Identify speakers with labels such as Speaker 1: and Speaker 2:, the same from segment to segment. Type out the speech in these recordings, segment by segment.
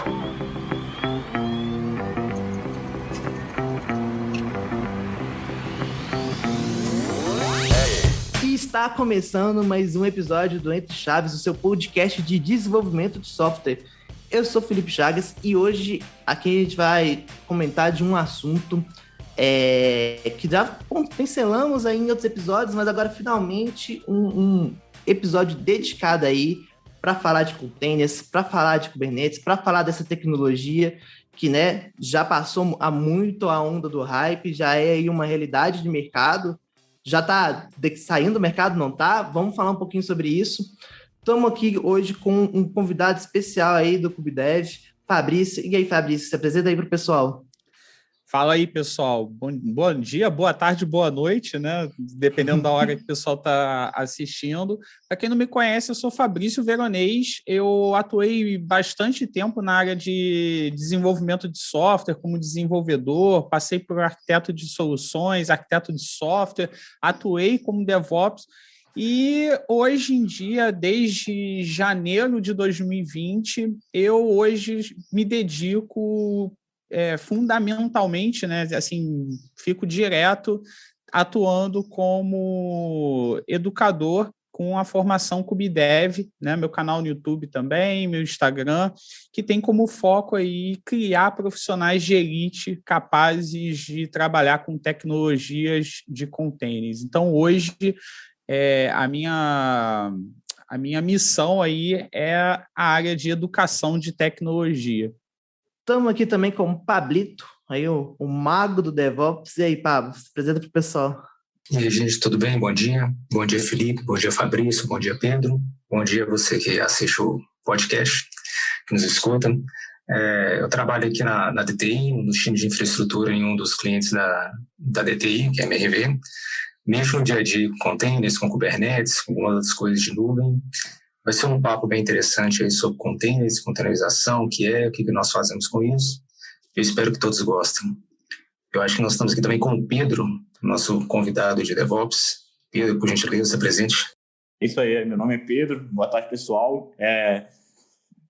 Speaker 1: E está começando mais um episódio do Entre Chaves, o seu podcast de desenvolvimento de software. Eu sou Felipe Chagas e hoje aqui a gente vai comentar de um assunto que já pincelamos aí em outros episódios, mas agora finalmente um episódio dedicado aí para falar de containers, para falar de Kubernetes, para falar dessa tecnologia que, né, já passou há muito a onda do hype, já é aí uma realidade de mercado. Já está saindo do mercado, não está? Vamos falar um pouquinho sobre isso. Estamos aqui hoje com um convidado especial aí do KubeDev, Fabrício. E aí, Fabrício, se apresenta aí para o pessoal.
Speaker 2: Fala aí, pessoal. Bom dia, boa tarde, boa noite, né? Dependendo da hora que o pessoal está assistindo. Para quem não me conhece, eu sou Fabrício Veronês. Eu atuei bastante tempo na área de desenvolvimento de software, como desenvolvedor, passei por arquiteto de soluções, arquiteto de software, atuei como DevOps. E hoje em dia, desde janeiro de 2020, eu hoje me dedico fundamentalmente, né, assim, fico direto atuando como educador com a formação KubeDev, né, meu canal no YouTube também, meu Instagram, que tem como foco aí criar profissionais de elite capazes de trabalhar com tecnologias de containers. Então, hoje, a minha missão aí é a área de educação de tecnologia.
Speaker 1: Estamos aqui também com o Pablito, aí o mago do DevOps. E aí, Pablo, se apresenta para o pessoal.
Speaker 3: E aí, gente, tudo bem? Bom dia. Bom dia, Felipe. Bom dia, Fabrício. Bom dia, Pedro. Bom dia você que assiste o podcast, que nos escuta. Eu trabalho aqui na DTI, no time de infraestrutura em um dos clientes da DTI, que é a MRV. Mexo no dia a dia com containers, com Kubernetes, com algumas outras coisas de nuvem. Vai ser um papo bem interessante aí sobre containers, containerização, o que nós fazemos com isso. Eu espero que todos gostem. Eu acho que nós estamos aqui também com o Pedro, nosso convidado de DevOps. Pedro, por gentileza, se apresente.
Speaker 4: Isso aí, meu nome é Pedro. Boa tarde, pessoal.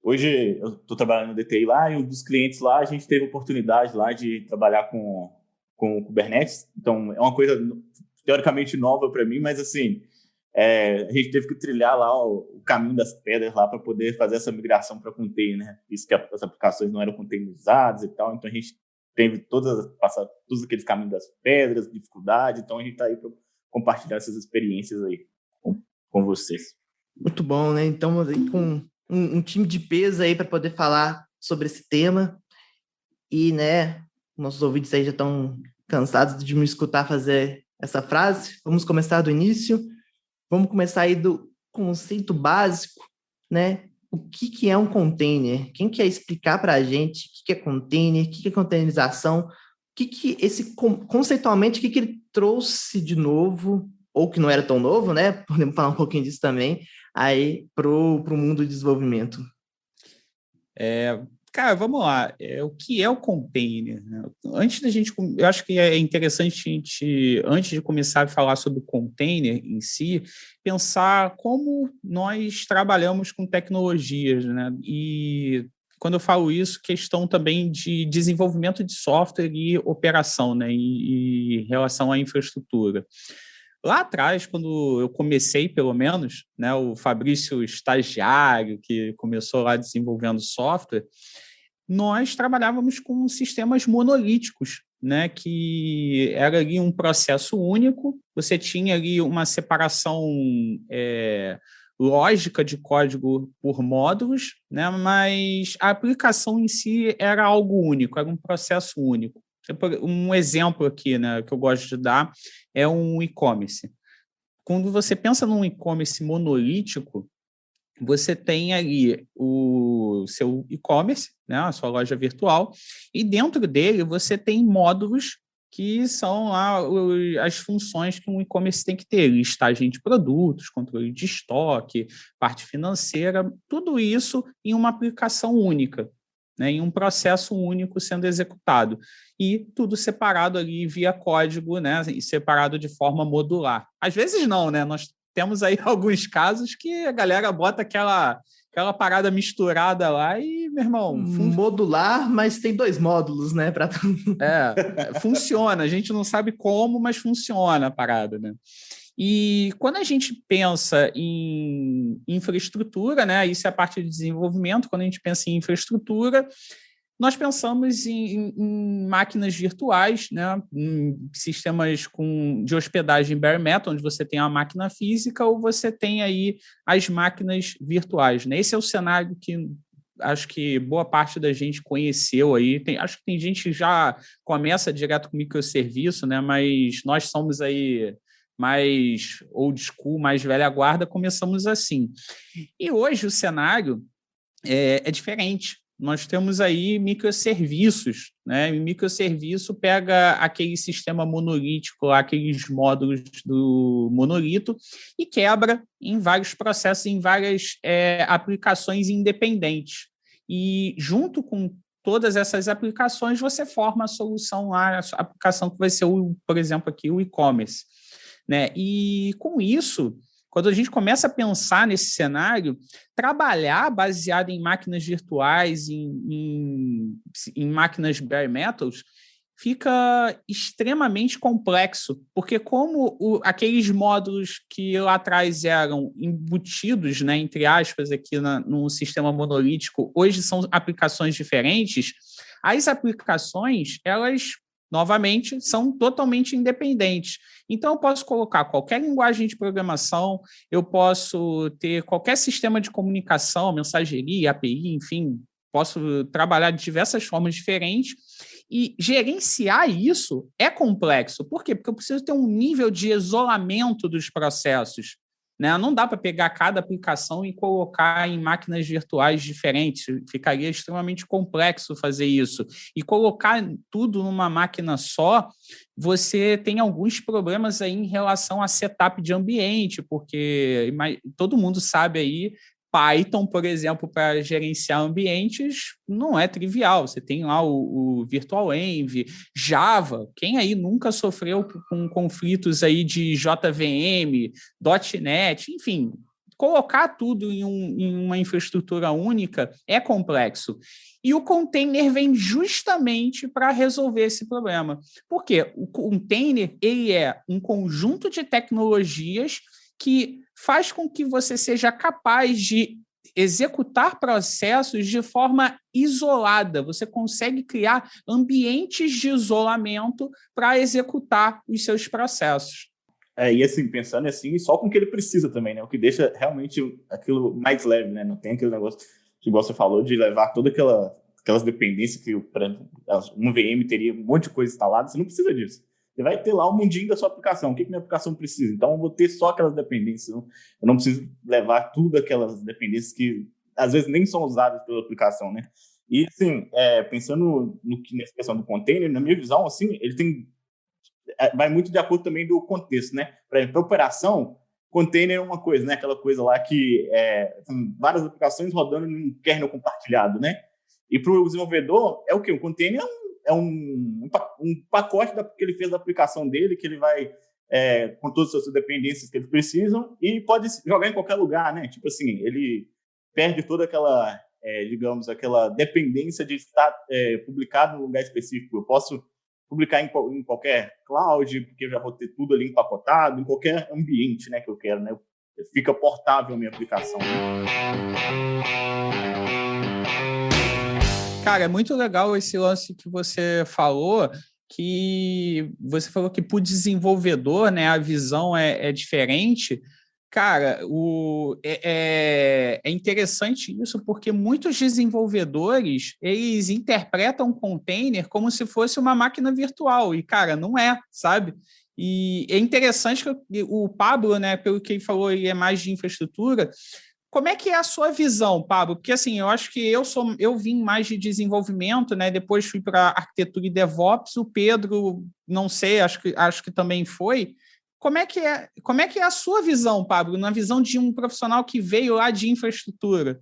Speaker 4: Hoje eu estou trabalhando no DTI lá e um dos clientes lá, a gente teve a oportunidade lá de trabalhar com Kubernetes. Então, é uma coisa teoricamente nova para mim, mas assim... a gente teve que trilhar lá o caminho das pedras lá para poder fazer essa migração para container, né? Isso que as aplicações não eram containerizadas e tal, então a gente teve passar todos aqueles caminhos das pedras, dificuldade, então a gente está aí para compartilhar essas experiências aí com vocês.
Speaker 1: Muito bom, né? Então, aí com um time de peso aí para poder falar sobre esse tema e, né, nossos ouvintes aí já estão cansados de me escutar fazer essa frase. Vamos começar do início. Vamos começar aí do conceito básico, né? O que é um container? Quem quer explicar para a gente o que é container, o que é containerização, conceitualmente, o que ele trouxe de novo, ou que não era tão novo, né? Podemos falar um pouquinho disso também, aí pro mundo do desenvolvimento.
Speaker 2: Cara, vamos lá. O que é o container? Antes da gente, eu acho que é interessante a gente, antes de começar a falar sobre o container em si, pensar como nós trabalhamos com tecnologias, né? E quando eu falo isso, questão também de desenvolvimento de software e operação, né? E em relação à infraestrutura. Lá atrás, quando eu comecei, pelo menos, né, o Fabrício estagiário, que começou lá desenvolvendo software, nós trabalhávamos com sistemas monolíticos, né, que era ali um processo único, você tinha ali uma separação lógica de código por módulos, né, mas a aplicação em si era algo único, era um processo único. Um exemplo aqui, né, que eu gosto de dar é um e-commerce. Quando você pensa num e-commerce monolítico, você tem ali o seu e-commerce, né, a sua loja virtual, e dentro dele você tem módulos que são lá as funções que um e-commerce tem que ter, listagem de produtos, controle de estoque, parte financeira, tudo isso em uma aplicação única, né, em um processo único sendo executado. E tudo separado ali via código, né, e separado de forma modular. Às vezes não, né? Nós temos aí alguns casos que a galera bota aquela parada misturada lá e meu irmão.
Speaker 1: Modular, mas tem 2 módulos, né?
Speaker 2: Funciona. A gente não sabe como, mas funciona a parada, né? E quando a gente pensa em infraestrutura, né? Isso é a parte de desenvolvimento. Quando a gente pensa em infraestrutura, nós pensamos em máquinas virtuais, né? Em sistemas de hospedagem bare metal, onde você tem a máquina física ou você tem aí as máquinas virtuais, né? Esse é o cenário que acho que boa parte da gente conheceu aí. Acho que tem gente que já começa direto com microserviço, né? Mas nós somos aí mais old school, mais velha guarda, começamos assim. E hoje o cenário é diferente. Nós temos aí microserviços, né? E microserviço pega aquele sistema monolítico, aqueles módulos do monolito, e quebra em vários processos, em várias aplicações independentes. E junto com todas essas aplicações, você forma a solução lá, a aplicação que vai ser, por exemplo, aqui o e-commerce, né? E com isso, quando a gente começa a pensar nesse cenário, trabalhar baseado em máquinas virtuais, em máquinas bare metals, fica extremamente complexo, porque como aqueles módulos que lá atrás eram embutidos, né, entre aspas, aqui no sistema monolítico, hoje são aplicações diferentes, as aplicações, elas novamente, são totalmente independentes. Então, eu posso colocar qualquer linguagem de programação, eu posso ter qualquer sistema de comunicação, mensageria, API, enfim, posso trabalhar de diversas formas diferentes e gerenciar isso é complexo. Por quê? Porque eu preciso ter um nível de isolamento dos processos, né? Não dá para pegar cada aplicação e colocar em máquinas virtuais diferentes, ficaria extremamente complexo fazer isso. E colocar tudo numa máquina só, você tem alguns problemas aí em relação a setup de ambiente, porque todo mundo sabe aí, Python, por exemplo, para gerenciar ambientes, não é trivial. Você tem lá o VirtualEnv, Java. Quem aí nunca sofreu com conflitos aí de JVM, .NET, enfim, colocar tudo em uma infraestrutura única é complexo. E o container vem justamente para resolver esse problema. Por quê? O container ele é um conjunto de tecnologias que faz com que você seja capaz de executar processos de forma isolada. Você consegue criar ambientes de isolamento para executar os seus processos.
Speaker 4: E assim, pensando assim, só com o que ele precisa também, né? O que deixa realmente aquilo mais leve, né? Não tem aquele negócio que você falou de levar todas aquelas dependências que, por exemplo, um VM teria um monte de coisa instalada. Você não precisa disso. Você vai ter lá o mundinho da sua aplicação. O que minha aplicação precisa? Então, eu vou ter só aquelas dependências. Eu não preciso levar tudo aquelas dependências que, às vezes, nem são usadas pela aplicação, né? E, assim, pensando nessa questão do container, na minha visão, assim, ele vai muito de acordo também do contexto, né? Por exemplo, para operação, container é uma coisa, né? Aquela coisa lá que são várias aplicações rodando em um kernel compartilhado, né? E para o desenvolvedor, é o quê? O container é um pacote que ele fez da aplicação dele, que ele vai com todas as suas dependências que eles precisam e pode jogar em qualquer lugar, né? Tipo assim, ele perde toda aquela, digamos, aquela dependência de estar publicado num lugar específico. Eu posso publicar em qualquer cloud, porque eu já vou ter tudo ali empacotado, em qualquer ambiente, né, que eu quero, né? Fica portável a minha aplicação, né?
Speaker 2: Cara, é muito legal esse lance que você falou, que para o desenvolvedor, né, a visão é diferente. Cara, é interessante isso, porque muitos desenvolvedores, eles interpretam o container como se fosse uma máquina virtual, e, cara, não é, sabe? E é interessante que o Pablo, né, pelo que ele falou, ele é mais de infraestrutura. Como é que é a sua visão, Pablo? Porque, assim, eu acho que eu vim mais de desenvolvimento, né? Depois fui para arquitetura e DevOps. O Pedro, não sei, acho que também foi. Como é que é a sua visão, Pablo, na visão de um profissional que veio lá de infraestrutura?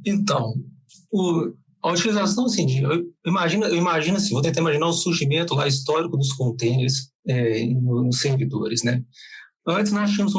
Speaker 3: Então, a utilização, assim, eu imagino assim, vou tentar imaginar o surgimento lá histórico dos containers nos servidores, né? Antes nós tínhamos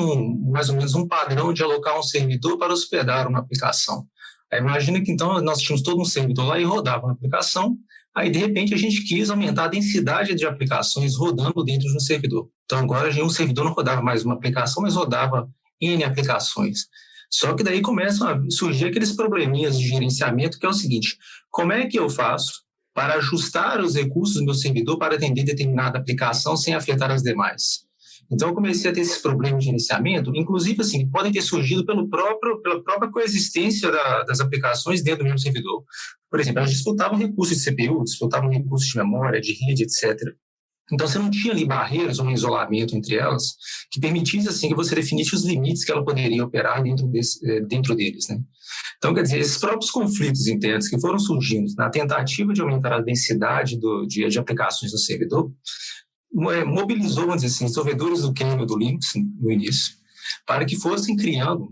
Speaker 3: mais ou menos um padrão de alocar um servidor para hospedar uma aplicação. Aí imagina que então nós tínhamos todo um servidor lá e rodava uma aplicação, aí de repente a gente quis aumentar a densidade de aplicações rodando dentro de um servidor. Então agora um servidor não rodava mais uma aplicação, mas rodava N aplicações. Só que daí começam a surgir aqueles probleminhas de gerenciamento, que é o seguinte: como é que eu faço para ajustar os recursos do meu servidor para atender determinada aplicação sem afetar as demais? Então, eu comecei a ter esses problemas de gerenciamento, inclusive, assim, podem ter surgido pela própria coexistência das aplicações dentro do mesmo servidor. Por exemplo, elas disputavam recursos de CPU, disputavam recursos de memória, de rede, etc. Então, você não tinha ali barreiras ou um isolamento entre elas que permitisse, assim, que você definisse os limites que ela poderia operar dentro deles, né? Então, quer dizer, esses próprios conflitos internos que foram surgindo na tentativa de aumentar a densidade de aplicações no servidor, mobilizou, vamos dizer assim, desenvolvedores do kernel do Linux no início, para que fossem criando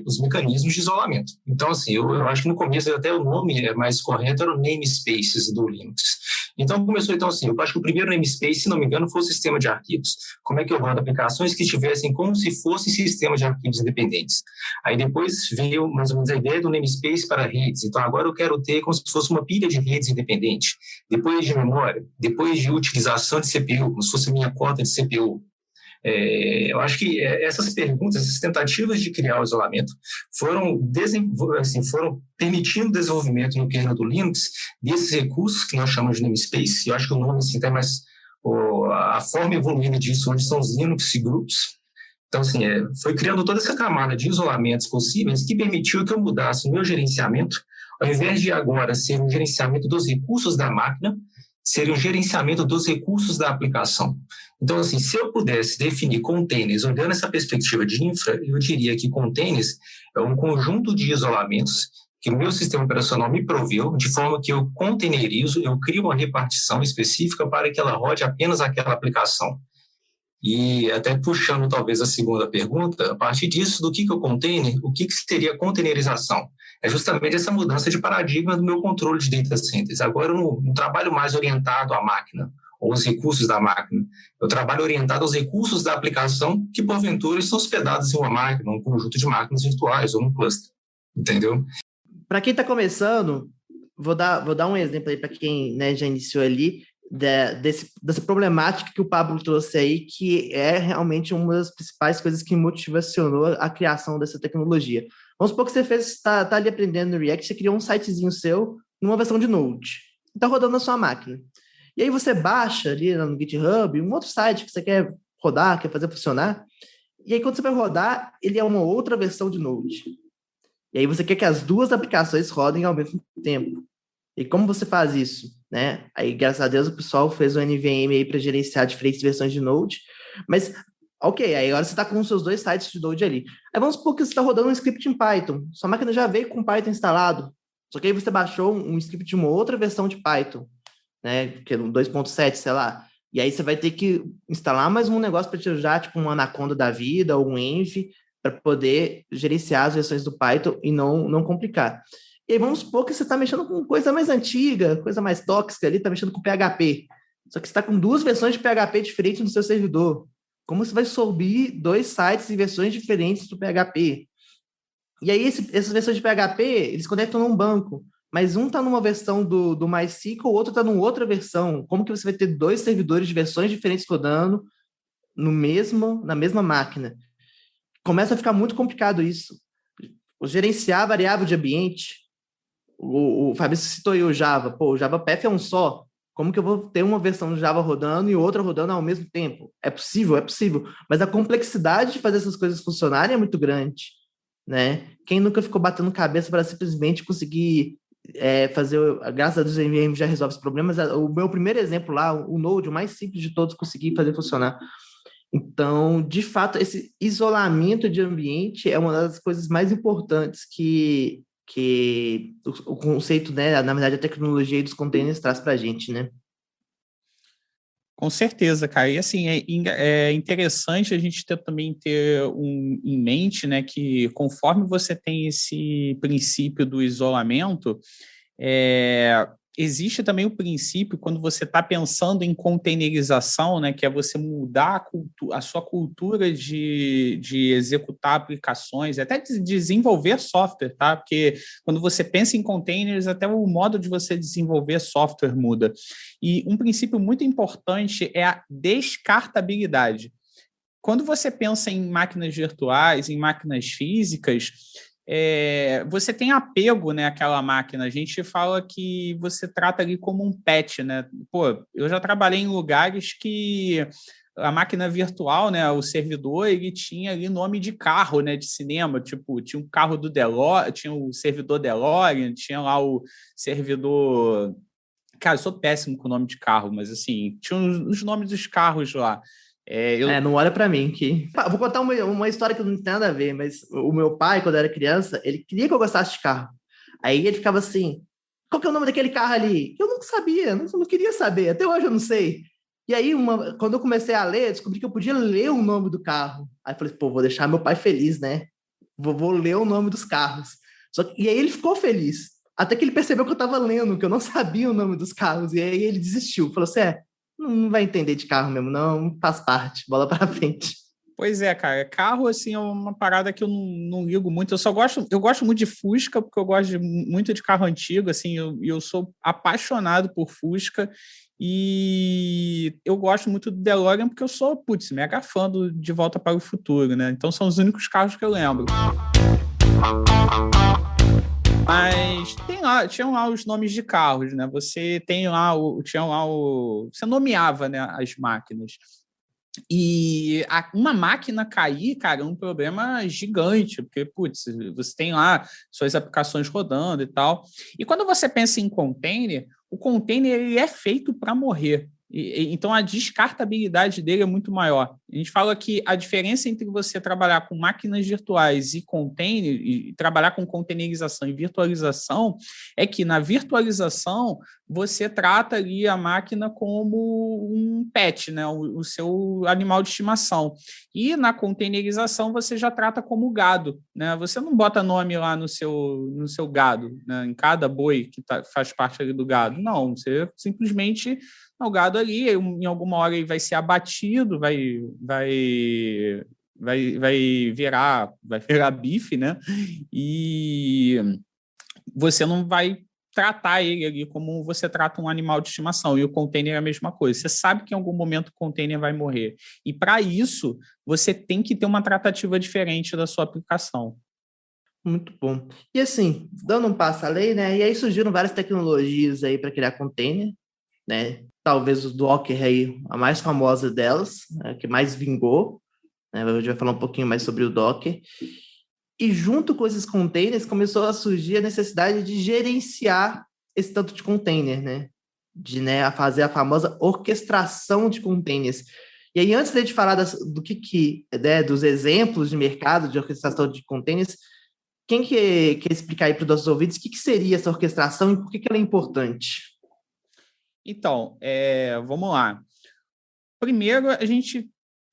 Speaker 3: os mecanismos de isolamento. Então, assim, eu acho que no começo até o nome mais correto era o namespaces do Linux. Então, começou, então, assim, eu acho que o primeiro namespace, se não me engano, foi o sistema de arquivos. Como é que eu rodo aplicações que tivessem como se fossem sistemas de arquivos independentes. Aí depois veio, mais ou menos, a ideia do namespace para redes. Então, agora eu quero ter como se fosse uma pilha de redes independente. Depois de memória, depois de utilização de CPU, como se fosse a minha cota de CPU. Eu acho que essas perguntas, essas tentativas de criar o isolamento foram permitindo o desenvolvimento no kernel do Linux desses recursos que nós chamamos de namespace. Eu acho que o nome assim, tem mais a forma evoluída disso hoje são os Linux Groups. Então, assim, foi criando toda essa camada de isolamentos possíveis que permitiu que eu mudasse o meu gerenciamento, ao invés de agora ser um gerenciamento dos recursos da máquina, seria um gerenciamento dos recursos da aplicação. Então, assim, se eu pudesse definir containers, olhando essa perspectiva de infra, eu diria que containers é um conjunto de isolamentos que o meu sistema operacional me proveu, de forma que eu containerizo, eu crio uma repartição específica para que ela rode apenas aquela aplicação. E até puxando talvez a segunda pergunta, a partir disso, do que é o container, o que seria a containerização? É justamente essa mudança de paradigma do meu controle de data centers. Agora eu não trabalho mais orientado à máquina, ou aos recursos da máquina. Eu trabalho orientado aos recursos da aplicação que, porventura, estão hospedados em uma máquina, um conjunto de máquinas virtuais ou um cluster. Entendeu?
Speaker 1: Para quem está começando, vou dar um exemplo aí para quem, né, já iniciou ali, dessa problemática que o Pablo trouxe aí, que é realmente uma das principais coisas que motivacionou a criação dessa tecnologia. Vamos supor que você está ali aprendendo no React, você criou um sitezinho seu numa versão de Node, está rodando na sua máquina. E aí você baixa ali no GitHub um outro site que você quer rodar, quer fazer funcionar, e aí quando você vai rodar, ele é uma outra versão de Node. E aí você quer que as duas aplicações rodem ao mesmo tempo. E como você faz isso? Né? Aí, graças a Deus, o pessoal fez o NVM aí para gerenciar diferentes versões de Node, mas, ok, aí agora você está com os seus dois sites de Node ali. Aí vamos supor que você está rodando um script em Python, sua máquina já veio com Python instalado, só que aí você baixou um script de uma outra versão de Python, né, que é um 2.7, sei lá, e aí você vai ter que instalar mais um negócio para te usar, tipo um Anaconda da vida ou um Env, para poder gerenciar as versões do Python e não complicar. E aí vamos supor que você está mexendo com coisa mais antiga, coisa mais tóxica ali, está mexendo com PHP. Só que você está com duas versões de PHP diferentes no seu servidor. Como você vai subir dois sites e versões diferentes do PHP? E aí essas versões de PHP, eles conectam num banco, mas um está numa versão do MySQL, o outro está numa outra versão. Como que você vai ter dois servidores de versões diferentes rodando na mesma máquina? Começa a ficar muito complicado isso. Gerenciar a variável de ambiente. O Fabrício citou aí o Java. Pô, o Java Path é um só. Como que eu vou ter uma versão do Java rodando e outra rodando ao mesmo tempo? É possível, é possível. Mas a complexidade de fazer essas coisas funcionarem é muito grande, né? Quem nunca ficou batendo cabeça para simplesmente conseguir fazer... Graças a Deus, o NVM já resolve os problemas. O meu primeiro exemplo lá, o Node, o mais simples de todos, consegui fazer funcionar. Então, de fato, esse isolamento de ambiente é uma das coisas mais importantes que o conceito, né, na verdade, a tecnologia dos containers traz para a gente, né?
Speaker 2: Com certeza, cara. E assim, é interessante a gente também ter em mente, né, que conforme você tem esse princípio do isolamento, existe também o princípio, quando você está pensando em containerização, né, que é você mudar a sua cultura de executar aplicações, até de desenvolver software, tá? Porque quando você pensa em containers, até o modo de você desenvolver software muda. E um princípio muito importante é a descartabilidade. Quando você pensa em máquinas virtuais, em máquinas físicas, você tem apego, né, àquela máquina. A gente fala que você trata ali como um pet, né? Pô, eu já trabalhei em lugares que a máquina virtual, né, o servidor, ele tinha ali nome de carro, né, de cinema, tipo, tinha um carro do DeLorean, tinha o servidor DeLorean, tinha lá o servidor... Cara, eu sou péssimo com o nome de carro, mas assim, tinha os nomes dos carros lá.
Speaker 1: Não olha pra mim que... Vou contar uma história que não tem nada a ver, mas o meu pai, quando eu era criança, ele queria que eu gostasse de carro. Aí ele ficava assim, qual que é o nome daquele carro ali? Eu não sabia, não queria saber, até hoje eu não sei. E aí, quando eu comecei a ler, eu descobri que eu podia ler o nome do carro. Aí eu falei, pô, vou deixar meu pai feliz, né? Vou ler o nome dos carros. E aí ele ficou feliz, até que ele percebeu que eu tava lendo, que eu não sabia o nome dos carros, e aí ele desistiu, falou assim, não vai entender de carro mesmo, não, faz parte, bola pra frente.
Speaker 2: Pois é, cara, carro, assim, é uma parada que eu não ligo muito, eu gosto muito de Fusca, porque eu gosto muito de carro antigo, assim, eu sou apaixonado por Fusca, e eu gosto muito do DeLorean, porque eu sou, mega fã do De Volta para o Futuro, né, então são os únicos carros que eu lembro. Mas tinham lá os nomes de carros, né? Você nomeava, né, as máquinas. E uma máquina cair, cara, é um problema gigante, porque, você tem lá suas aplicações rodando e tal. E quando você pensa em container, o container ele é feito para morrer. Então, a descartabilidade dele é muito maior. A gente fala que a diferença entre você trabalhar com máquinas virtuais e container, e trabalhar com containerização e virtualização, é que na virtualização você trata ali a máquina como um pet, né? O seu animal de estimação. E na containerização você já trata como gado, né? Você não bota nome lá no seu gado, né? Em cada boi que faz parte ali do gado. Não, você simplesmente... O gado ali, em alguma hora ele vai ser abatido, vai virar bife, né? E você não vai tratar ele ali como você trata um animal de estimação. E o container é a mesma coisa. Você sabe que em algum momento o container vai morrer. E para isso, você tem que ter uma tratativa diferente da sua aplicação.
Speaker 1: Muito bom. E assim, dando um passo além, né? E aí surgiram várias tecnologias aí para criar container, né? Talvez o Docker aí, a mais famosa delas, a que mais vingou, né? A gente vai falar um pouquinho mais sobre o Docker. E junto com esses containers começou a surgir a necessidade de gerenciar esse tanto de container, né? De, né, fazer a famosa orquestração de containers. E aí, antes de a gente falar dos exemplos de mercado de orquestração de containers, quem quer explicar aí para os nossos ouvintes o que seria essa orquestração e por que ela é importante?
Speaker 2: Então, vamos lá. Primeiro,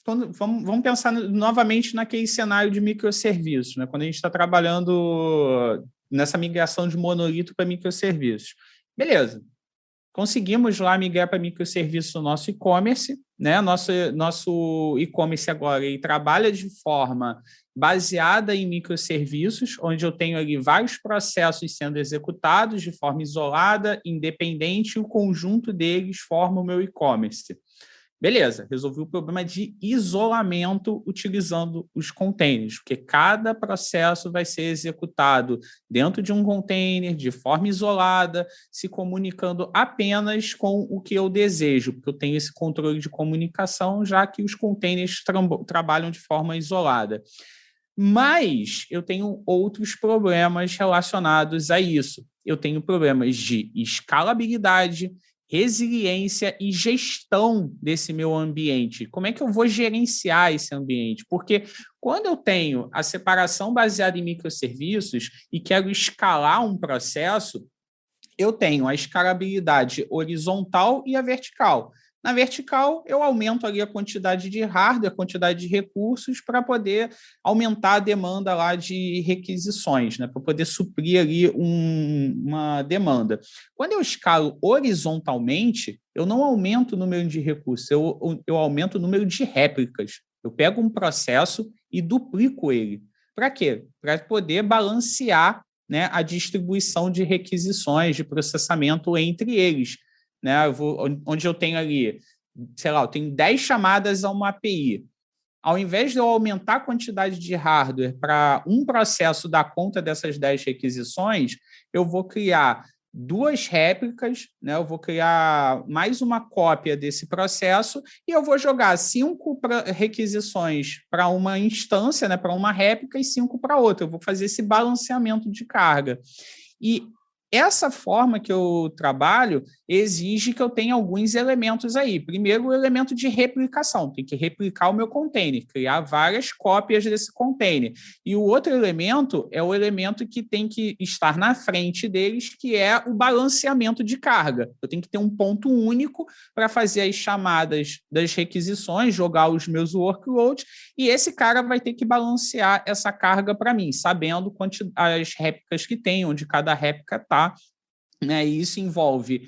Speaker 2: vamos pensar novamente naquele cenário de microserviços, né? Quando a gente está trabalhando nessa migração de monolito para microserviços. Beleza. Conseguimos lá migrar para microserviços no nosso e-commerce, né? Nosso e-commerce agora ele trabalha de forma baseada em microserviços, onde eu tenho ali vários processos sendo executados de forma isolada, independente, e o conjunto deles forma o meu e-commerce. Beleza, resolvi o problema de isolamento utilizando os containers, porque cada processo vai ser executado dentro de um container, de forma isolada, se comunicando apenas com o que eu desejo, porque eu tenho esse controle de comunicação, já que os containers trabalham de forma isolada. Mas eu tenho outros problemas relacionados a isso. Eu tenho problemas de escalabilidade, resiliência e gestão desse meu ambiente. Como é que eu vou gerenciar esse ambiente? Porque quando eu tenho a separação baseada em microserviços e quero escalar um processo, eu tenho a escalabilidade horizontal e a vertical. Na vertical, eu aumento ali a quantidade de hardware, a quantidade de recursos para poder aumentar a demanda lá de requisições, né? Para poder suprir ali uma demanda. Quando eu escalo horizontalmente, eu não aumento o número de recursos, eu aumento o número de réplicas. Eu pego um processo e duplico ele. Para quê? Para poder balancear, né, a distribuição de requisições, de processamento entre eles. Né? Onde eu tenho ali, sei lá, eu tenho 10 chamadas a uma API. Ao invés de eu aumentar a quantidade de hardware para um processo dar conta dessas 10 requisições, eu vou criar 2 réplicas, né? Eu vou criar mais uma cópia desse processo e eu vou jogar 5 requisições para uma instância, né? Para uma réplica, e 5 para outra. Eu vou fazer esse balanceamento de carga. E essa forma que eu trabalho exige que eu tenha alguns elementos aí. Primeiro, o elemento de replicação. Tem que replicar o meu container, criar várias cópias desse container. E o outro elemento é o elemento que tem que estar na frente deles, que é o balanceamento de carga. Eu tenho que ter um ponto único para fazer as chamadas das requisições, jogar os meus workloads, e esse cara vai ter que balancear essa carga para mim, sabendo as réplicas que tem, onde cada réplica está. Né, e isso envolve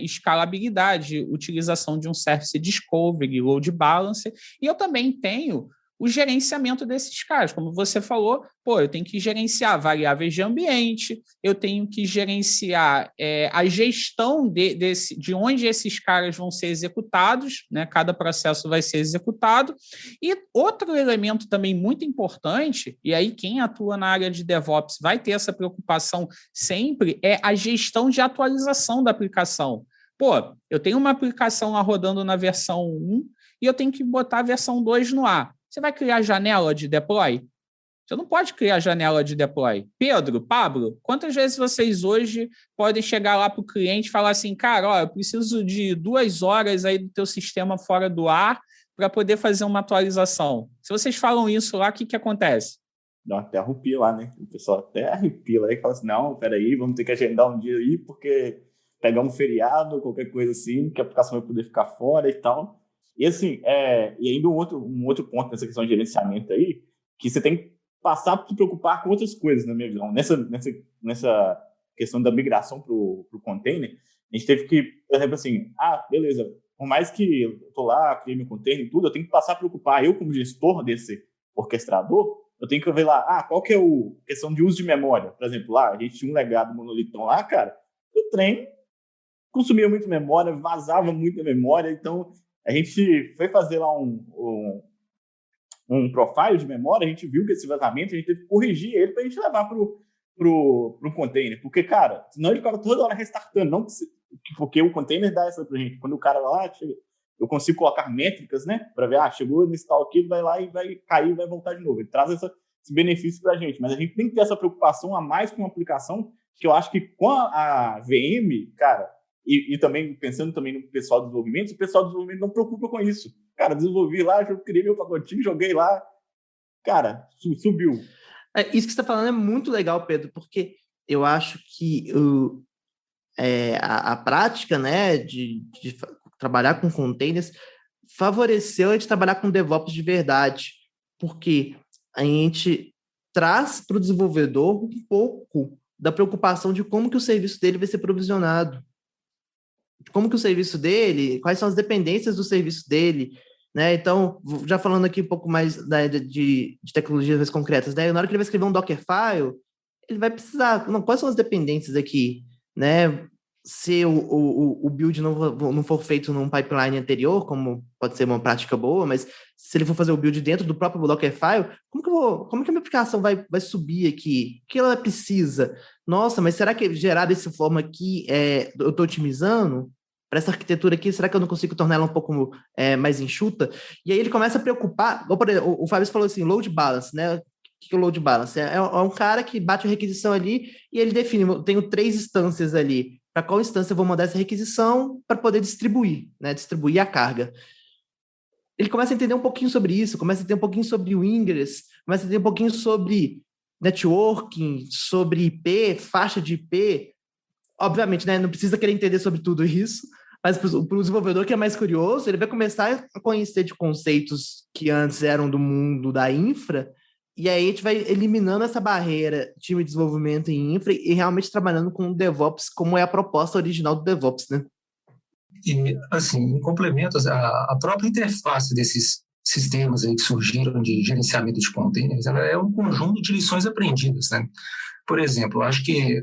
Speaker 2: escalabilidade, utilização de um Service Discovery, Load Balancer, e eu também tenho o gerenciamento desses caras. Como você falou, eu tenho que gerenciar variáveis de ambiente, eu tenho que gerenciar a gestão de onde esses caras vão ser executados, né? Cada processo vai ser executado. E outro elemento também muito importante, e aí quem atua na área de DevOps vai ter essa preocupação sempre, é a gestão de atualização da aplicação. Eu tenho uma aplicação lá rodando na versão 1 e eu tenho que botar a versão 2 no ar. Você vai criar janela de deploy? Você não pode criar janela de deploy. Pedro, Pablo, quantas vezes vocês hoje podem chegar lá para o cliente e falar assim, cara, eu preciso de 2 horas aí do teu sistema fora do ar para poder fazer uma atualização? Se vocês falam isso lá, o que acontece?
Speaker 4: Dá até arrepia lá, né? O pessoal até arrepia lá e fala assim, não, peraí, vamos ter que agendar um dia aí, porque pegar um feriado, qualquer coisa assim, que a aplicação vai poder ficar fora e tal. E assim, e ainda um outro ponto nessa questão de gerenciamento aí, que você tem que passar por se preocupar com outras coisas, na minha visão. Nessa questão da migração para o container, a gente teve que, por exemplo, assim, beleza, por mais que eu tô lá, criei meu container e tudo, eu tenho que passar a preocupar, eu como gestor desse orquestrador, eu tenho que ver lá, qual que é a questão de uso de memória. Por exemplo, lá, a gente tinha um legado monolitão lá, cara, o trem consumia muito memória, vazava muita memória, então a gente foi fazer lá um profile de memória, a gente viu que esse vazamento, a gente teve que corrigir ele para a gente levar pro container. Porque, cara, senão ele ficava toda hora restartando. Não porque o container dá essa pra gente. Quando o cara vai lá, eu consigo colocar métricas, né? Para ver, chegou nesse tal aqui, ele vai lá e vai cair e vai voltar de novo. Ele traz esse benefício para a gente. Mas a gente tem que ter essa preocupação a mais com a aplicação, que eu acho que com a VM, cara, e também pensando também no pessoal do desenvolvimento, o pessoal do desenvolvimento não preocupa com isso. Cara, desenvolvi lá, eu criei meu pacotinho, joguei lá, cara, subiu.
Speaker 1: Isso que você está falando é muito legal, Pedro, porque eu acho que a prática, né, de trabalhar com containers favoreceu a gente trabalhar com DevOps de verdade, porque a gente traz para o desenvolvedor um pouco da preocupação de como que o serviço dele vai ser provisionado. Como que o serviço dele, quais são as dependências do serviço dele, né? Então, já falando aqui um pouco mais de tecnologias mais concretas, né? Na hora que ele vai escrever um Dockerfile, ele vai precisar, quais são as dependências aqui, né? Se o build não for feito num pipeline anterior, como pode ser uma prática boa, mas se ele for fazer o build dentro do próprio Dockerfile, como que a minha aplicação vai subir aqui? O que ela precisa? Nossa, mas será que gerar dessa forma aqui, eu estou otimizando para essa arquitetura aqui? Será que eu não consigo tornar ela um pouco mais enxuta? E aí ele começa a preocupar, por exemplo, o Fábio falou assim, load balance, né? O que é o load balance? É um cara que bate a requisição ali e ele define, eu tenho 3 instâncias ali, para qual instância eu vou mandar essa requisição para poder distribuir, né? Distribuir a carga. Ele começa a entender um pouquinho sobre isso, começa a entender um pouquinho sobre o Ingress, começa a entender um pouquinho sobre networking, sobre IP, faixa de IP. Obviamente, né, não precisa querer entender sobre tudo isso, Mas para o desenvolvedor que é mais curioso, ele vai começar a conhecer de conceitos que antes eram do mundo da infra, e aí a gente vai eliminando essa barreira de time de desenvolvimento em infra e realmente trabalhando com o DevOps, como é a proposta original do DevOps, né?
Speaker 3: E, assim, em complemento, a própria interface desses sistemas aí que surgiram de gerenciamento de containers, ela é um conjunto de lições aprendidas, né? Por exemplo, acho que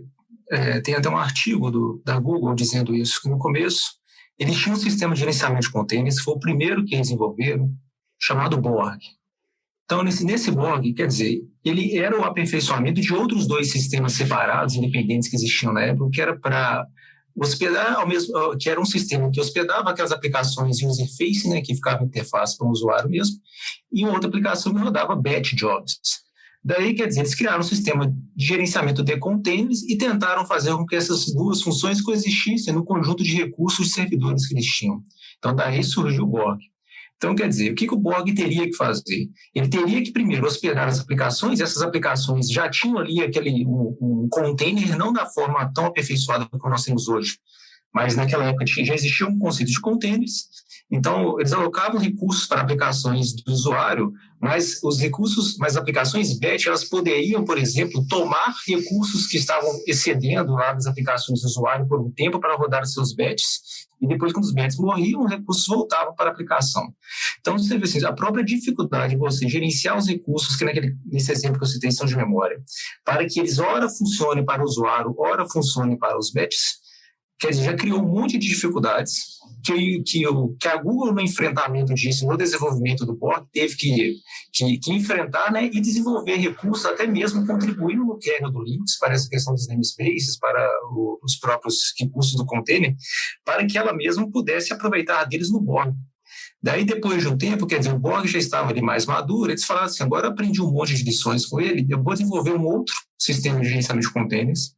Speaker 3: tem até um artigo da Google dizendo isso, que no começo eles tinham um sistema de gerenciamento de containers, foi o primeiro que eles desenvolveram, chamado Borg. Então, nesse Borg, quer dizer, ele era o aperfeiçoamento de outros dois sistemas separados, independentes que existiam na época, que era para hospedar, que era um sistema que hospedava aquelas aplicações de user face, né, que ficava interface para o usuário mesmo, e uma outra aplicação que rodava batch jobs. Daí, quer dizer, eles criaram um sistema de gerenciamento de containers e tentaram fazer com que essas duas funções coexistissem no conjunto de recursos de servidores que eles tinham. Então, daí surgiu o Borg. Então, quer dizer, o que o Borg teria que fazer? Ele teria que, primeiro, hospedar as aplicações, e essas aplicações já tinham ali um container, não da forma tão aperfeiçoada como nós temos hoje, mas naquela época já existia um conceito de containers. Então, eles alocavam recursos para aplicações do usuário, mas as aplicações batch, elas poderiam, por exemplo, tomar recursos que estavam excedendo lá das aplicações do usuário por um tempo para rodar os seus batches, e depois, quando os batches morriam, os recursos voltavam para a aplicação. Então, você vê assim, a própria dificuldade de você gerenciar os recursos, que nesse exemplo que eu citei são de memória, para que eles ora funcionem para o usuário, ora funcionem para os batches, quer dizer, já criou um monte de dificuldades que a Google, no enfrentamento disso, no desenvolvimento do Borg, teve que enfrentar, né, e desenvolver recursos, até mesmo contribuindo no kernel do Linux para essa questão dos namespaces, para os próprios recursos do container, para que ela mesma pudesse aproveitar deles no Borg. Daí, depois de um tempo, quer dizer, o Borg já estava ali mais maduro, eles falaram assim, agora eu aprendi um monte de lições com ele, eu vou desenvolver um outro sistema de gerenciamento de containers,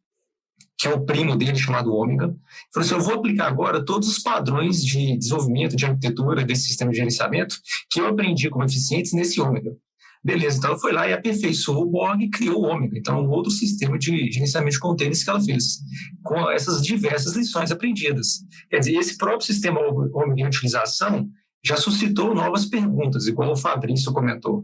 Speaker 3: que é o primo dele, chamado Ômega. Falou assim, eu vou aplicar agora todos os padrões de desenvolvimento, de arquitetura desse sistema de gerenciamento que eu aprendi como eficientes nesse Ômega. Beleza, então ela foi lá e aperfeiçoou o Borg e criou o Ômega. Então, um outro sistema de gerenciamento de containers que ela fez, com essas diversas lições aprendidas. Quer dizer, esse próprio sistema Ômega em utilização já suscitou novas perguntas, igual o Fabrício comentou.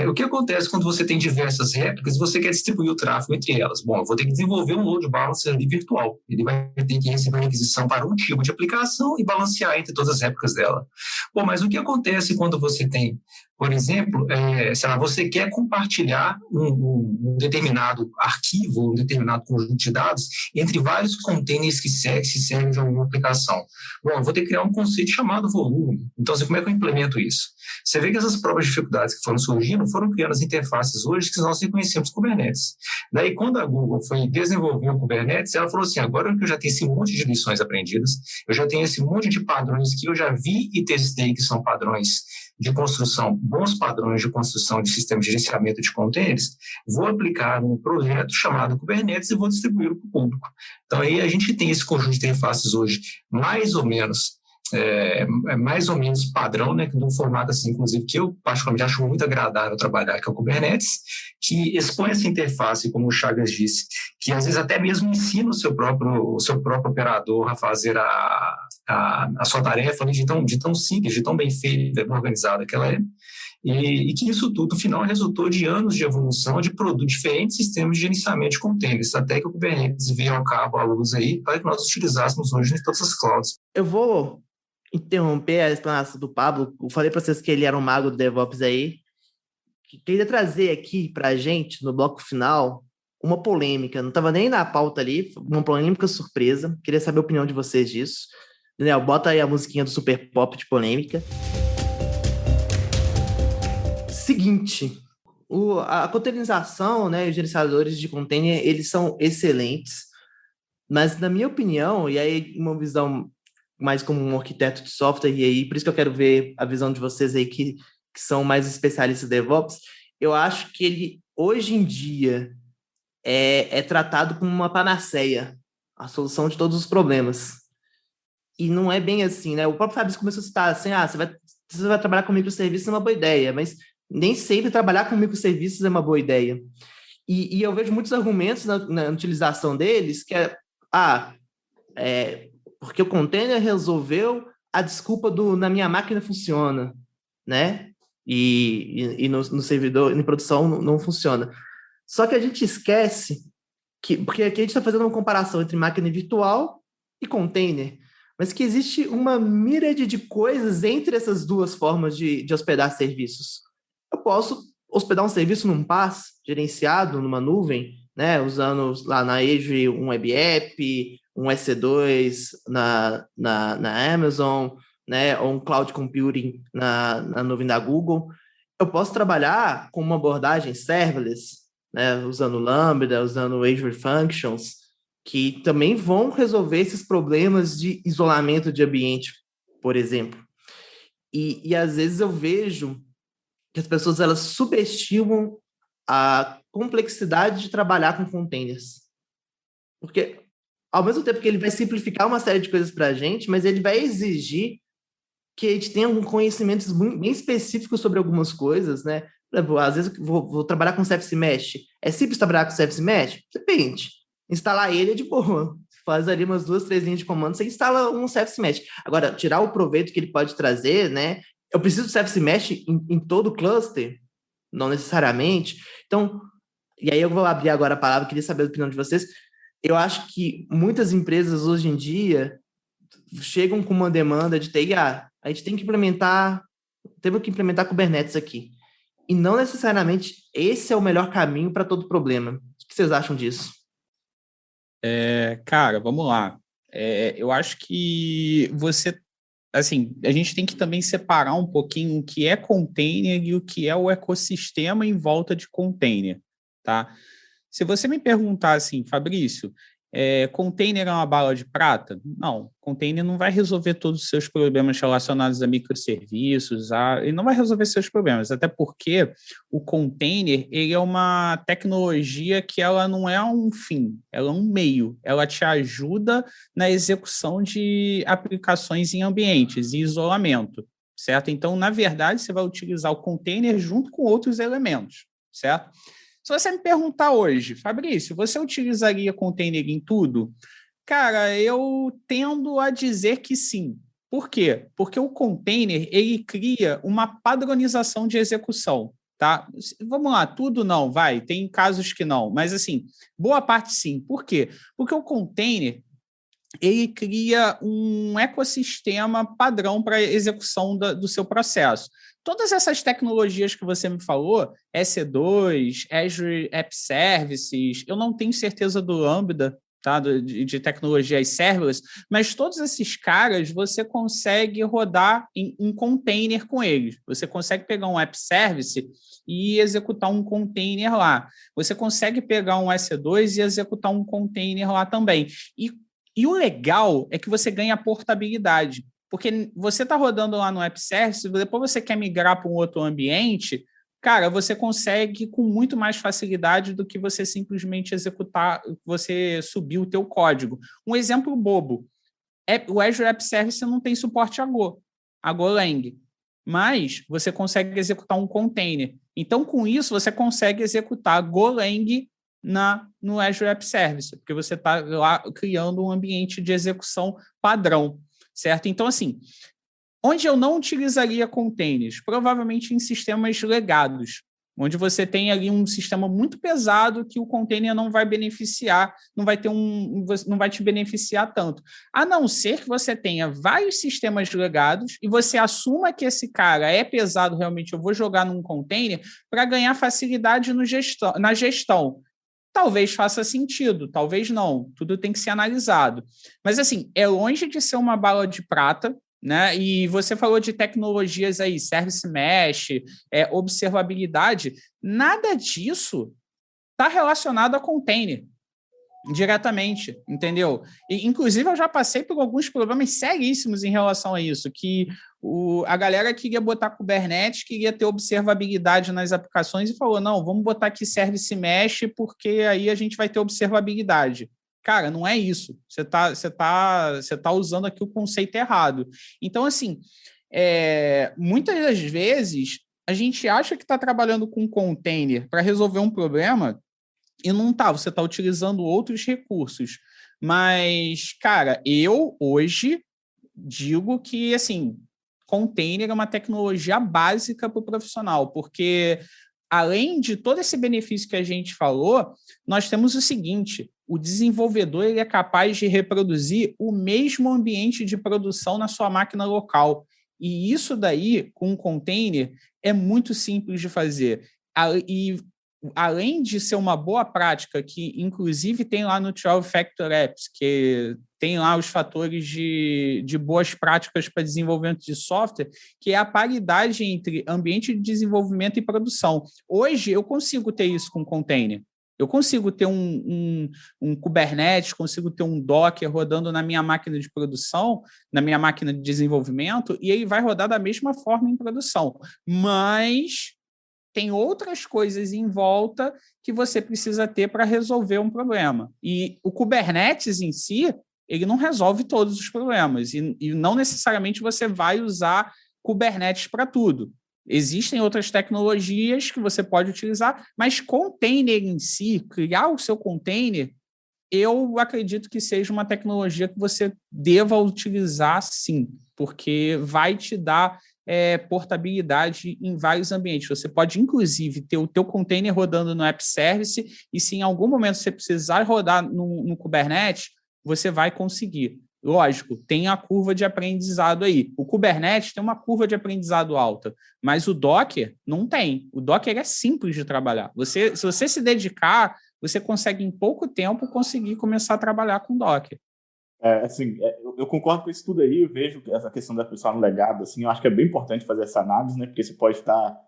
Speaker 3: O que acontece quando você tem diversas réplicas e você quer distribuir o tráfego entre elas? Bom, eu vou ter que desenvolver um load balancer ali virtual. Ele vai ter que receber uma requisição para um tipo de aplicação e balancear entre todas as réplicas dela. Bom, mas o que acontece quando você tem, por exemplo, sei lá, você quer compartilhar um determinado arquivo, um determinado conjunto de dados entre vários containers que se servem de alguma aplicação? Bom, eu vou ter que criar um conceito chamado volume. Então, como é que eu implemento isso? Você vê que essas próprias dificuldades que foram surgindo foram criando as interfaces hoje que nós reconhecemos Kubernetes. Daí, quando a Google foi desenvolver o Kubernetes, ela falou assim, agora que eu já tenho esse monte de lições aprendidas, eu já tenho esse monte de padrões que eu já vi e testei, que são padrões de construção, bons padrões de construção de sistema de gerenciamento de containers, vou aplicar um projeto chamado Kubernetes e vou distribuí-lo para o público. Então, aí a gente tem esse conjunto de interfaces hoje mais ou menos padrão, né, de um formato assim, inclusive, que eu particularmente acho muito agradável trabalhar, que é o Kubernetes, que expõe essa interface, como o Chagas disse, que às vezes até mesmo ensina o seu próprio operador a fazer a sua tarefa, né, de tão simples, de tão bem feita, bem organizada que ela é, e que isso tudo, no final, resultou de anos de evolução de diferentes sistemas de gerenciamento de containers, até que o Kubernetes veio ao cabo à luz aí, para que nós utilizássemos hoje em todas as clouds.
Speaker 1: Eu vou interromper a explanação do Pablo. Eu falei para vocês que ele era um mago do DevOps aí. Queria trazer aqui para a gente, no bloco final, uma polêmica. Não estava nem na pauta ali, uma polêmica surpresa. Queria saber a opinião de vocês disso. Daniel, bota aí a musiquinha do Super Pop de polêmica. Seguinte, a containerização, né, os gerenciadores de container, eles são excelentes, mas na minha opinião, e aí uma visão mais como um arquiteto de software, e aí por isso que eu quero ver a visão de vocês aí que são mais especialistas em DevOps, eu acho que ele, hoje em dia, é tratado como uma panaceia, a solução de todos os problemas. E não é bem assim, né? O próprio Fabrício começou a citar assim, você vai trabalhar com microserviços é uma boa ideia, mas nem sempre trabalhar com microserviços é uma boa ideia. E eu vejo muitos argumentos na utilização deles, que porque o container resolveu a desculpa na minha máquina funciona, né? E no servidor, em produção, não funciona. Só que a gente esquece porque aqui a gente está fazendo uma comparação entre máquina virtual e container, mas que existe uma míriade de coisas entre essas duas formas de hospedar serviços. Eu posso hospedar um serviço num PaaS, gerenciado numa nuvem, né, usando lá na Azure um web app, um EC2 na Amazon, né, ou um cloud computing na nuvem da Google. Eu posso trabalhar com uma abordagem serverless, né, usando Lambda, usando Azure Functions, que também vão resolver esses problemas de isolamento de ambiente, por exemplo. E às vezes eu vejo que as pessoas elas subestimam a complexidade de trabalhar com containers. Porque, ao mesmo tempo que ele vai simplificar uma série de coisas para a gente, mas ele vai exigir que a gente tenha um conhecimentos bem específicos sobre algumas coisas, né? Por exemplo, às vezes vou trabalhar com Service Mesh. É simples trabalhar com Service Mesh? Depende. Instalar ele é de boa. Faz ali umas 2, 3 linhas de comando, você instala um Service Mesh. Agora, tirar o proveito que ele pode trazer, né? Eu preciso de Service Mesh em todo o cluster? Não necessariamente. Então, e aí eu vou abrir agora a palavra, queria saber a opinião de vocês. Eu acho que muitas empresas hoje em dia chegam com uma demanda de TI, a gente tem que implementar, temos que implementar Kubernetes aqui. E não necessariamente esse é o melhor caminho para todo problema. O que vocês acham disso?
Speaker 2: Cara, vamos lá. Eu acho que assim, a gente tem que também separar um pouquinho o que é container e o que é o ecossistema em volta de container, tá? Se você me perguntar assim, Fabrício, container é uma bala de prata? Não, container não vai resolver todos os seus problemas relacionados a microserviços, ele não vai resolver seus problemas, até porque o container ele é uma tecnologia que ela não é um fim, ela é um meio, ela te ajuda na execução de aplicações em ambientes e isolamento, certo? Então, na verdade, você vai utilizar o container junto com outros elementos, certo? Se você me perguntar hoje, Fabrício, você utilizaria container em tudo? Cara, eu tendo a dizer que sim. Por quê? Porque o container, ele cria uma padronização de execução, tá? Vamos lá, tudo não, vai, tem casos que não, mas assim, boa parte sim. Por quê? Porque o container, ele cria um ecossistema padrão para a execução do seu processo. Todas essas tecnologias que você me falou, EC2, Azure App Services, eu não tenho certeza do Lambda, tá? de tecnologias serverless, mas todos esses caras você consegue rodar em um container com eles. Você consegue pegar um App Service e executar um container lá. Você consegue pegar um EC2 e executar um container lá também. E o legal é que você ganha portabilidade, porque você está rodando lá no App Service, depois você quer migrar para um outro ambiente, cara, você consegue com muito mais facilidade do que você simplesmente executar, você subir o teu código. Um exemplo bobo, o Azure App Service não tem suporte a Golang, mas você consegue executar um container. Então, com isso, você consegue executar Golang no Azure App Service, porque você está lá criando um ambiente de execução padrão, certo? Então, assim, onde eu não utilizaria containers? Provavelmente em sistemas legados, onde você tem ali um sistema muito pesado que o container não vai beneficiar, não vai te beneficiar tanto. A não ser que você tenha vários sistemas legados e você assuma que esse cara é pesado, realmente eu vou jogar num container para ganhar facilidade na gestão. Talvez faça sentido, talvez não. Tudo tem que ser analisado. Mas, assim, é longe de ser uma bala de prata, né? E você falou de tecnologias aí, Service Mesh, observabilidade. Nada disso está relacionado a container diretamente, entendeu? E, inclusive, eu já passei por alguns problemas seríssimos em relação a isso, que a galera queria botar Kubernetes, queria ter observabilidade nas aplicações e falou, não, vamos botar aqui Service Mesh porque aí a gente vai ter observabilidade. Cara, não é isso. Você tá usando aqui o conceito errado. Então, assim, muitas das vezes a gente acha que está trabalhando com container para resolver um problema e não está, você está utilizando outros recursos. Mas, cara, eu hoje digo que, assim, container é uma tecnologia básica para o profissional, porque além de todo esse benefício que a gente falou, nós temos o seguinte: o desenvolvedor ele é capaz de reproduzir o mesmo ambiente de produção na sua máquina local. E isso daí, com um container, é muito simples de fazer. E além de ser uma boa prática, que inclusive tem lá no 12 Factor Apps, que tem lá os fatores de boas práticas para desenvolvimento de software, que é a paridade entre ambiente de desenvolvimento e produção. Hoje, eu consigo ter isso com container. Eu consigo ter um Kubernetes, consigo ter um Docker rodando na minha máquina de produção, na minha máquina de desenvolvimento, e ele vai rodar da mesma forma em produção. Mas tem outras coisas em volta que você precisa ter para resolver um problema. E o Kubernetes em si, ele não resolve todos os problemas. E não necessariamente você vai usar Kubernetes para tudo. Existem outras tecnologias que você pode utilizar, mas container em si, criar o seu container, eu acredito que seja uma tecnologia que você deva utilizar sim, porque vai te dar portabilidade em vários ambientes. Você pode, inclusive, ter o teu container rodando no App Service e se em algum momento você precisar rodar no Kubernetes, você vai conseguir. Lógico, tem a curva de aprendizado aí. O Kubernetes tem uma curva de aprendizado alta, mas o Docker não tem. O Docker é simples de trabalhar. Se você se dedicar, você consegue, em pouco tempo, conseguir começar a trabalhar com Docker.
Speaker 4: Eu concordo com isso tudo aí. Eu vejo essa questão da pessoa no legado, assim, eu acho que é bem importante fazer essa análise, né? Porque você pode estar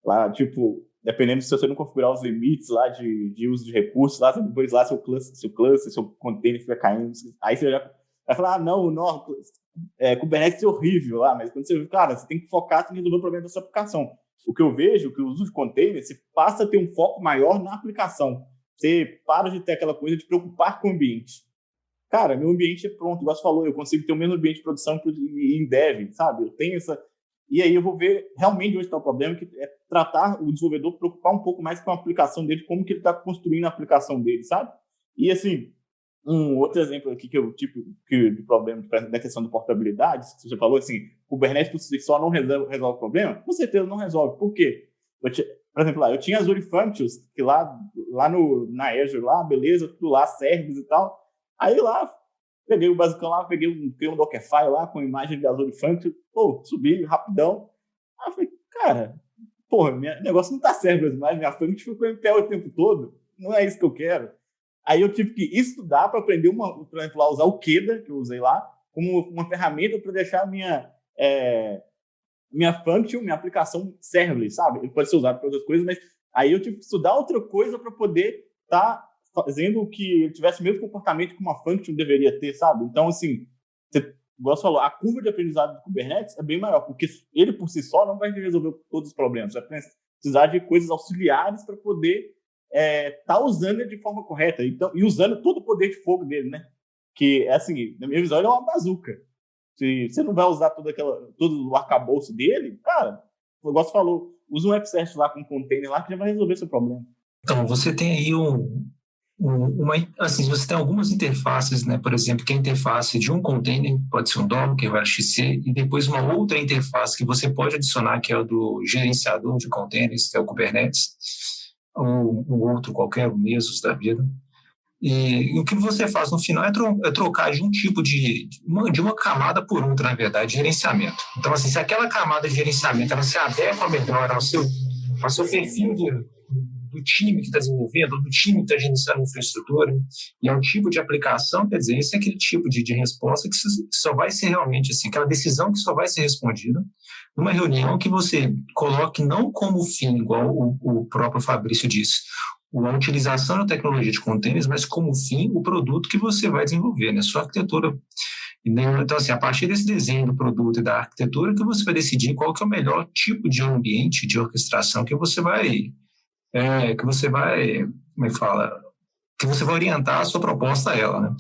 Speaker 4: lá, tipo, dependendo se você não configurar os limites lá de uso de recursos, lá, depois lá seu cluster, seu container fica caindo, aí você já vai falar, não, Kubernetes é horrível lá, mas quando você vê, cara, você tem que focar em resolver o problema da sua aplicação. O que eu vejo, que o uso de container, você passa a ter um foco maior na aplicação. Você para de ter aquela coisa de preocupar com o ambiente. Cara, meu ambiente é pronto, igual você falou, eu consigo ter o mesmo ambiente de produção em dev, sabe? Eu tenho essa... E aí eu vou ver realmente onde está o problema, que é tratar o desenvolvedor, preocupar um pouco mais com a aplicação dele, como que ele está construindo a aplicação dele, sabe? E assim, um outro exemplo aqui que eu de problema da questão da portabilidade, você falou assim, o Kubernetes por si só não resolve o problema? Com certeza não resolve. Por quê? Por exemplo, lá, eu tinha Azure Functions, que lá na Azure, lá, beleza, tudo lá, servers e tal. Aí lá, peguei o basicão lá, peguei um Dockerfile lá com imagem de Azure Functions, subi rapidão. Aí eu falei, cara, meu negócio não tá certo mais, minha function ficou em pé o tempo todo, não é isso que eu quero. Aí eu tive que estudar para aprender, por exemplo, a usar o Keda, que eu usei lá, como uma ferramenta para deixar minha function, minha aplicação serverless, sabe? Ele pode ser usado para outras coisas, mas aí eu tive que estudar outra coisa para poder estar fazendo que ele tivesse o mesmo comportamento que uma function deveria ter, sabe? Então, assim, igual você falou, a curva de aprendizado do Kubernetes é bem maior, porque ele por si só não vai resolver todos os problemas, vai precisar de coisas auxiliares para poder tá usando ele de forma correta, então, e usando todo o poder de fogo dele, né? Que, assim, na minha visão, ele é uma bazuca. Se você não vai usar todo o arcabouço dele, cara, igual você falou, usa um App Service lá com um container lá que já vai resolver seu problema.
Speaker 3: Então, você tem aí assim, você tem algumas interfaces, né? Por exemplo, que a interface de um container pode ser um Docker, um RXC, e depois uma outra interface que você pode adicionar, que é o do gerenciador de containers, que é o Kubernetes, ou um outro qualquer, o Mesos da vida. E o que você faz no final é trocar de um tipo de uma camada por outra, na verdade, de gerenciamento. Então, assim, se aquela camada de gerenciamento ela se adequa melhor ao seu perfil do time que está desenvolvendo, do time que está gerenciando a infraestrutura, e ao tipo de aplicação, quer dizer, esse é aquele tipo de resposta que só vai ser realmente assim, aquela decisão que só vai ser respondida numa reunião que você coloque não como fim, igual o próprio Fabrício disse, a utilização da tecnologia de containers, mas como fim, o produto que você vai desenvolver, né? Sua arquitetura. Então, assim, a partir desse desenho do produto e da arquitetura que você vai decidir qual que é o melhor tipo de ambiente de orquestração que você vai como é que fala? Que você vai orientar a sua proposta a ela, né?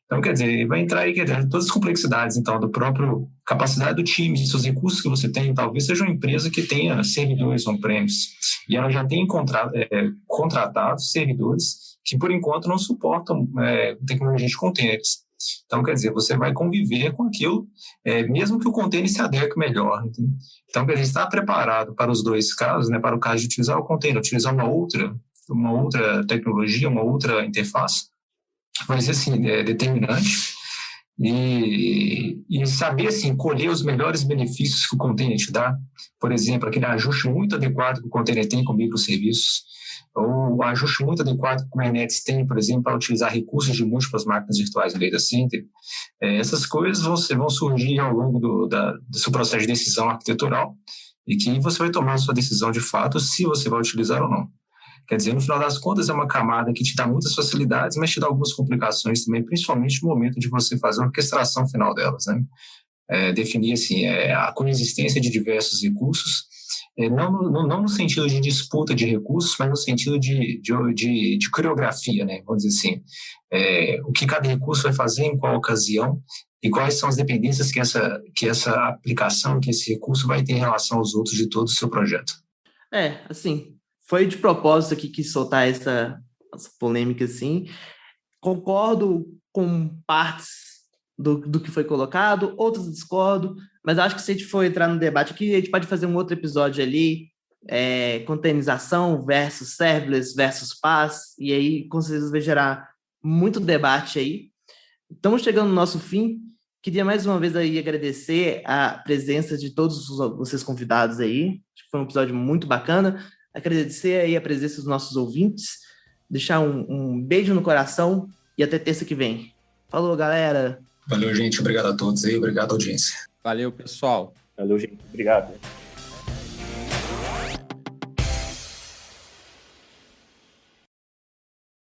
Speaker 3: Então, quer dizer, vai entrar aí todas as complexidades, então, do próprio capacidade do time, de seus recursos que você tem. Talvez seja uma empresa que tenha servidores on-premise e ela já tem contratado servidores que, por enquanto, não suportam tecnologia de containers. Então, quer dizer, você vai conviver com aquilo, mesmo que o container se adeque melhor. Entendeu? Então, quer dizer, está preparado para os dois casos, né, para o caso de utilizar o container, utilizar uma outra tecnologia, uma outra interface, vai ser assim, determinante. E saber assim, colher os melhores benefícios que o container te dá, por exemplo, aquele ajuste muito adequado que o container tem com microserviços, ou o ajuste muito adequado que o Kubernetes tem, por exemplo, para utilizar recursos de múltiplas máquinas virtuais no data center. Essas coisas vão surgir ao longo do seu processo de decisão arquitetural e que você vai tomar a sua decisão de fato se você vai utilizar ou não. Quer dizer, no final das contas, é uma camada que te dá muitas facilidades, mas te dá algumas complicações também, principalmente no momento de você fazer a orquestração final delas, né? Definir assim, a coexistência de diversos recursos, não no sentido de disputa de recursos, mas no sentido de coreografia, né? Vamos dizer assim, o que cada recurso vai fazer, em qual ocasião, e quais são as dependências que essa aplicação, que esse recurso vai ter em relação aos outros de todo o seu projeto.
Speaker 1: Assim, foi de propósito aqui que soltar essa polêmica, assim. Concordo com partes do que foi colocado, outras discordo, mas acho que se a gente for entrar no debate aqui, a gente pode fazer um outro episódio ali, containerização versus serverless versus PaaS, e aí com certeza vai gerar muito debate aí. Estamos chegando no nosso fim. Queria mais uma vez aí agradecer a presença de todos vocês convidados aí. Acho que foi um episódio muito bacana. Agradecer aí a presença dos nossos ouvintes, deixar um beijo no coração e até terça que vem. Falou, galera!
Speaker 3: Valeu, gente. Obrigado a todos aí. Obrigado, audiência.
Speaker 2: Valeu, pessoal.
Speaker 4: Valeu, gente. Obrigado.